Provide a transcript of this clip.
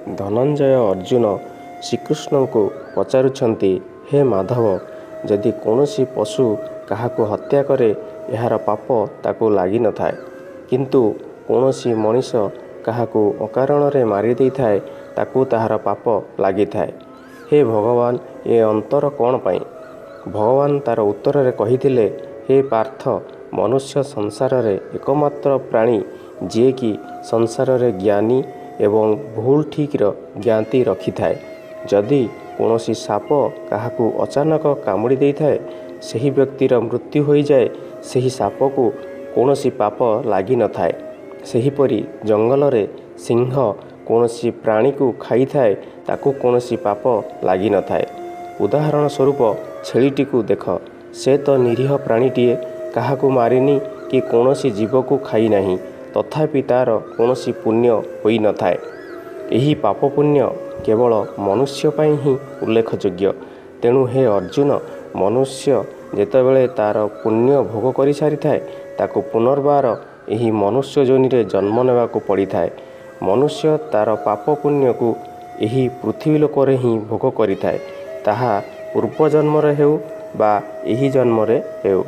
ଧନଞ୍ଜୟ ଅର୍ଜୁନ ଶ୍ରୀକୃଷ୍ଣଙ୍କୁ ପଚାରୁଛନ୍ତି, ହେ ମାଧବ, ଯଦି କୌଣସି ପଶୁ କାହାକୁ ହତ୍ୟା କରେ ଏହାର ପାପ ତାକୁ ଲାଗିନଥାଏ, କିନ୍ତୁ କୌଣସି ମଣିଷ କାହାକୁ ଅକାରଣରେ ମାରିଦେଇଥାଏ ତାକୁ ତାହାର ପାପ ଲାଗିଥାଏ। ହେ ଭଗବାନ, ଏ ଅନ୍ତର କ'ଣ ପାଇଁ? ଭଗବାନ ତାର ଉତ୍ତରରେ କହିଥିଲେ, ହେ ପାର୍ଥ, ମନୁଷ୍ୟ ସଂସାରରେ ଏକମାତ୍ର ପ୍ରାଣୀ ଯିଏକି ସଂସାରରେ ଜ୍ଞାନୀ ଏବଂ ଭୁଲ ଠିକ୍ର ଜ୍ଞାତି ରଖିଥାଏ। ଯଦି କୌଣସି ସାପ କାହାକୁ ଅଚାନକ କାମୁଡ଼ି ଦେଇଥାଏ, ସେହି ବ୍ୟକ୍ତିର ମୃତ୍ୟୁ ହୋଇଯାଏ, ସେହି ସାପକୁ କୌଣସି ପାପ ଲାଗିନଥାଏ। ସେହିପରି ଜଙ୍ଗଲରେ ସିଂହ କୌଣସି ପ୍ରାଣୀକୁ ଖାଇଥାଏ, ତାକୁ କୌଣସି ପାପ ଲାଗିନଥାଏ। ଉଦାହରଣ ସ୍ୱରୂପ ଛେଳିଟିକୁ ଦେଖ, ସେ ତ ନିରୀହ ପ୍ରାଣୀଟିଏ, କାହାକୁ ମାରିନି କି କୌଣସି ଜୀବକୁ ଖାଇନାହିଁ, ତଥାପି ତାର କୌଣସି ପୁଣ୍ୟ ହୋଇନଥାଏ। ଏହି ପାପ ପୁଣ୍ୟ କେବଳ ମନୁଷ୍ୟ ପାଇଁ ହିଁ ଉଲ୍ଲେଖଯୋଗ୍ୟ। ତେଣୁ ହେ ଅର୍ଜୁନ, ମନୁଷ୍ୟ ଯେତେବେଳେ ତାର ପୁଣ୍ୟ ଭୋଗ କରିସାରିଥାଏ, ତାକୁ ପୁନର୍ବାର ଏହି ମନୁଷ୍ୟ ଯୋନିରେ ଜନ୍ମ ନେବାକୁ ପଡ଼ିଥାଏ। ମନୁଷ୍ୟ ତାର ପାପ ପୁଣ୍ୟକୁ ଏହି ପୃଥିବୀ ଲୋକରେ ହିଁ ଭୋଗ କରିଥାଏ, ତାହା ପୂର୍ବ ଜନ୍ମରେ ହେଉ ବା ଏହି ଜନ୍ମରେ ହେଉ।